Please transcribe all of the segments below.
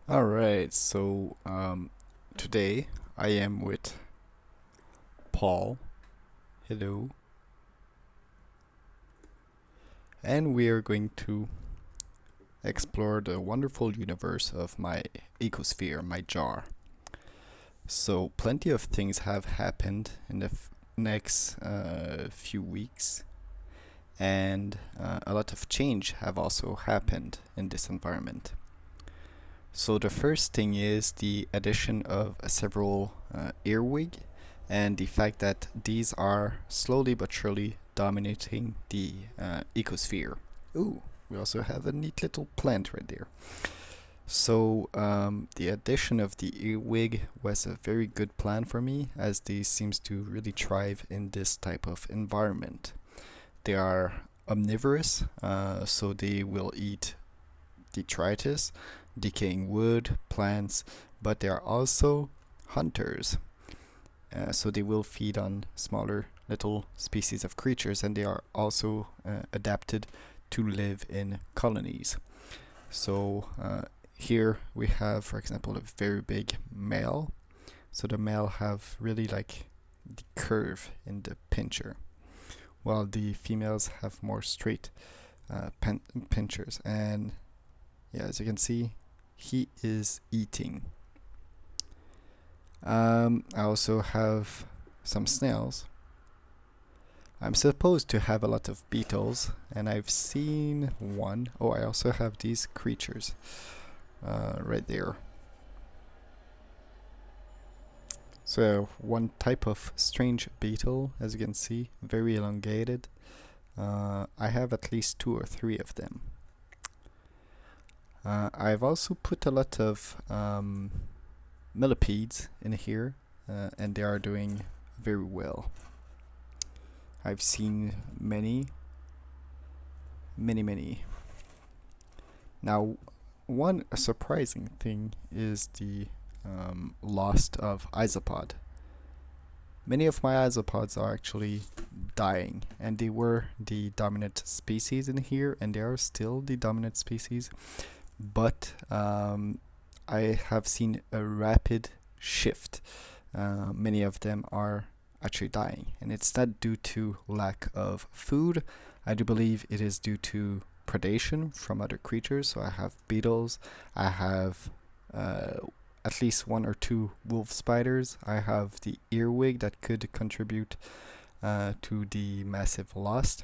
Alright, so today I am with Paul. Hello. And we are going to explore the wonderful universe of my ecosphere, my jar. So, plenty of things have happened in the next few weeks, and a lot of change have also happened in this environment. So the first thing is the addition of several earwig and the fact that these are slowly but surely dominating the ecosphere. Ooh, we also have a neat little plant right there. So the addition of the earwig was a very good plan for me, as these seems to really thrive in this type of environment. They are omnivorous, so they will eat detritus, decaying wood, plants, but they are also hunters. So they will feed on smaller little species of creatures, and they are also adapted to live in colonies. So here we have, for example, a very big male. So the male have really like the curve in the pincher, while the females have more straight pinchers. And yeah, as you can see, he is eating. I also have some snails. I'm supposed to have a lot of beetles, and I've seen one. Oh, I also have these creatures right there. So, one type of strange beetle, as you can see, very elongated. I have at least two or three of them. I've also put a lot of millipedes in here, and they are doing very well. I've seen many. Now, one surprising thing is the loss of Isopod. Many of my isopods are actually dying, and they were the dominant species in here, and they are still the dominant species. But I have seen a rapid shift. Many of them are actually dying, and it's not due to lack of food. I do believe it is due to predation from other creatures. So I have beetles, I have at least one or two wolf spiders, I have the earwig that could contribute to the massive loss.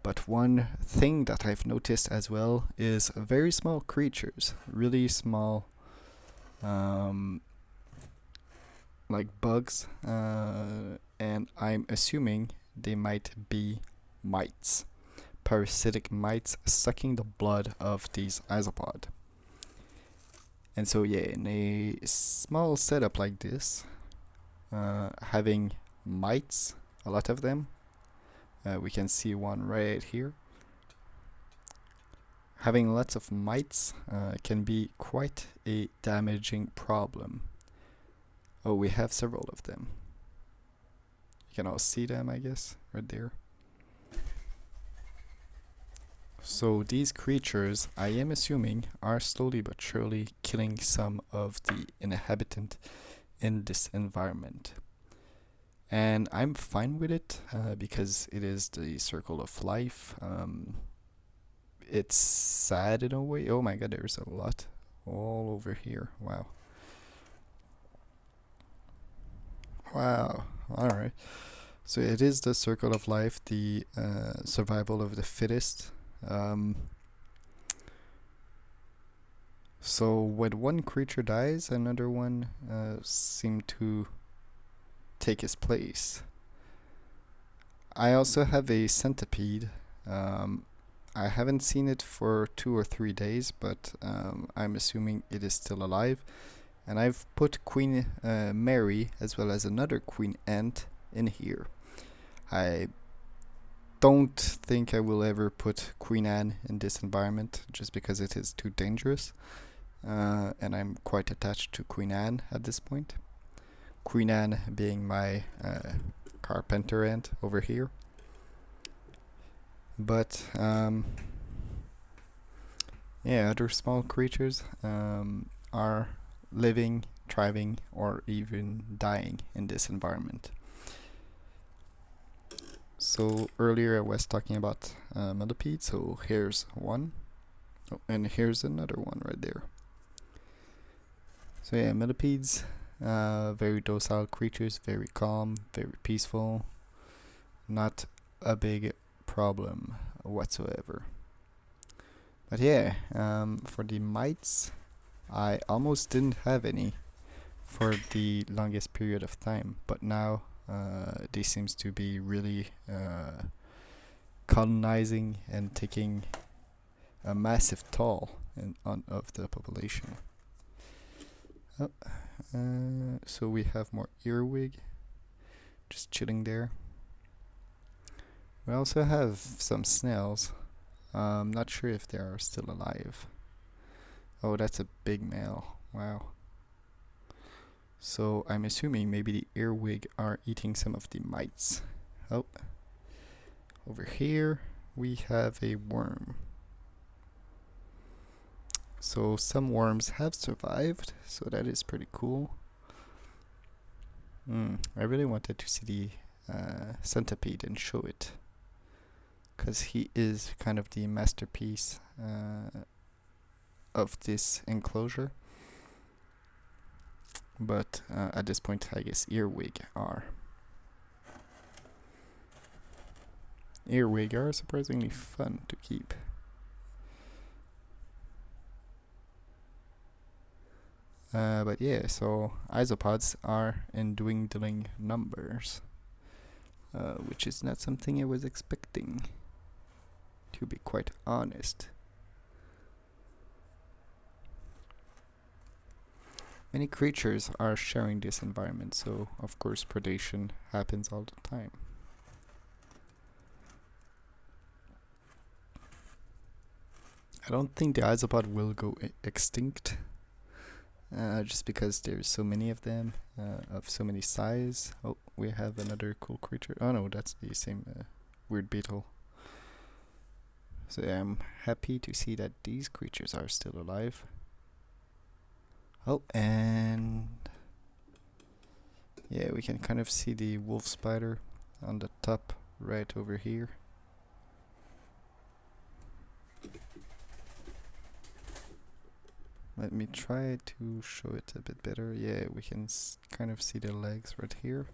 But one thing that I've noticed as well is very small creatures, really small, um, like bugs, and I'm assuming they might be mites, parasitic mites sucking the blood of these isopod. And so, yeah, in a small setup like this, having mites, a lot of them, we can see one right here. Having lots of mites can be quite a damaging problem. Oh, we have several of them. You can all see them, I guess, right there. So these creatures, I am assuming, are slowly but surely killing some of the inhabitants in this environment. And I'm fine with it because it is the circle of life. It's sad in a way. Oh my god, there's a lot all over here. Wow. Wow. Alright. So it is the circle of life, the survival of the fittest. Um, so when one creature dies, another one seems to take his place. I also have a centipede. I haven't seen it for 2 or 3 days, but I'm assuming it is still alive. And I've put Queen Mary as well as another Queen Ant in here. I don't think I will ever put Queen Anne in this environment just because it is too dangerous. And I'm quite attached to Queen Anne at this point. Queen Anne being my carpenter ant over here. But yeah, other small creatures. are living, thriving, or even dying in this environment. So earlier I was talking about millipedes, so here's one. Oh, and here's another one right there. So yeah, millipedes, very docile creatures, very calm, very peaceful, not a big problem whatsoever. But yeah, for the mites, I almost didn't have any for the longest period of time, but now they seems to be really colonizing and taking a massive toll of the population. Oh, so we have more earwig just chilling there. We also have some snails. I'm not sure if they are still alive. Oh, that's a big male. Wow. So I'm assuming maybe the earwig are eating some of the mites. Oh, over here we have a worm. So some worms have survived, so that is pretty cool. I really wanted to see the centipede and show it, because he is kind of the masterpiece of this enclosure. But at this point, I guess earwig are. Earwig are surprisingly fun to keep. But yeah, so isopods are in dwindling numbers, which is not something I was expecting, to be quite honest. Many creatures are sharing this environment, so of course predation happens all the time. I don't think the isopod will go extinct, just because there's so many of them, of so many size. Oh, we have another cool creature. Oh no, that's the same weird beetle. So yeah, I'm happy to see that these creatures are still alive. Oh, and yeah, we can kind of see the wolf spider on the top right over here. Let me try to show it a bit better. Yeah, we can kind of see the legs right here.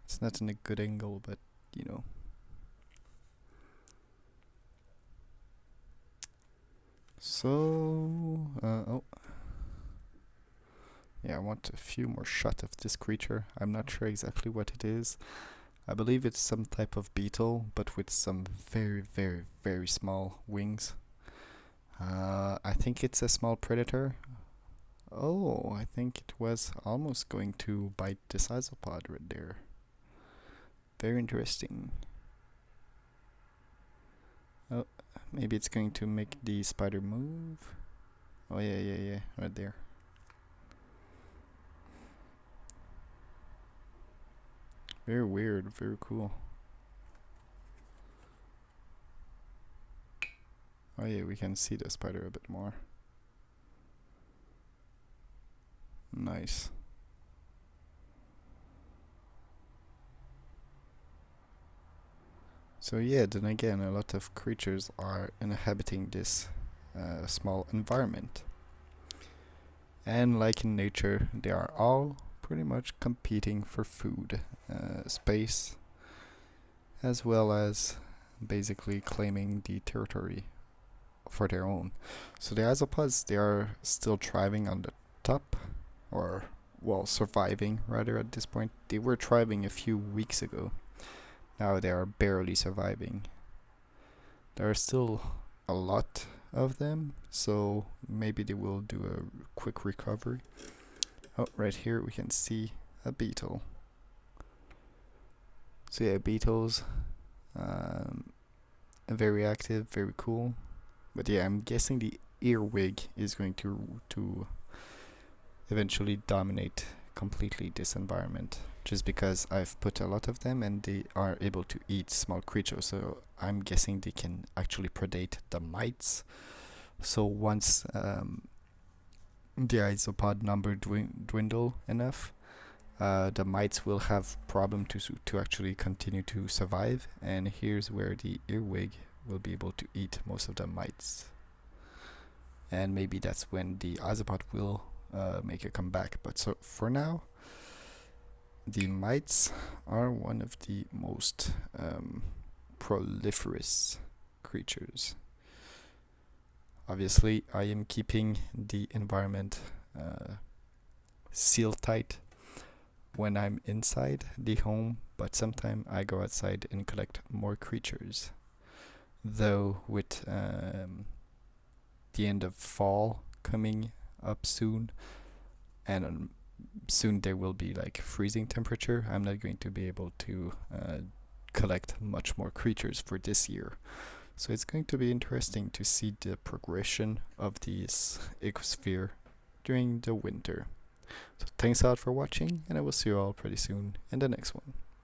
It's not in a good angle, but you know. So, oh. Yeah, I want a few more shots of this creature. I'm not sure exactly what it is. I believe it's some type of beetle, but with some very, very, very small wings. I think it's a small predator. Oh, I think it was almost going to bite this isopod right there. Very interesting. Oh, maybe it's going to make the spider move. Oh yeah, right there. Very weird, very cool. Oh yeah, we can see the spider a bit more. Nice. So yeah, then again, a lot of creatures are inhabiting this small environment. And like in nature, they are all pretty much competing for food, space, as well as basically claiming the territory for their own. So the isopods, they are still thriving on the top, or well, surviving rather at this point. They were thriving a few weeks ago. Now they are barely surviving. There are still a lot of them, so maybe they will do a quick recovery. Oh, right here we can see a beetle. So yeah, beetles, very active, very cool. But yeah, I'm guessing the earwig is going to eventually dominate completely this environment, just because I've put a lot of them and they are able to eat small creatures, so I'm guessing they can actually predate the mites So once the isopod number dwindle enough, the mites will have problem to actually continue to survive, and here's where the earwig will be able to eat most of the mites. And maybe that's when the isopod will make a comeback. But so for now, the mites are one of the most proliferous creatures. Obviously, I am keeping the environment sealed tight when I'm inside the home, but sometimes I go outside and collect more creatures. Though with the end of fall coming up soon, and soon there will be like freezing temperature, I'm not going to be able to collect much more creatures for this year. So it's going to be interesting to see the progression of this ecosphere during the winter. So thanks a lot for watching, and I will see you all pretty soon in the next one.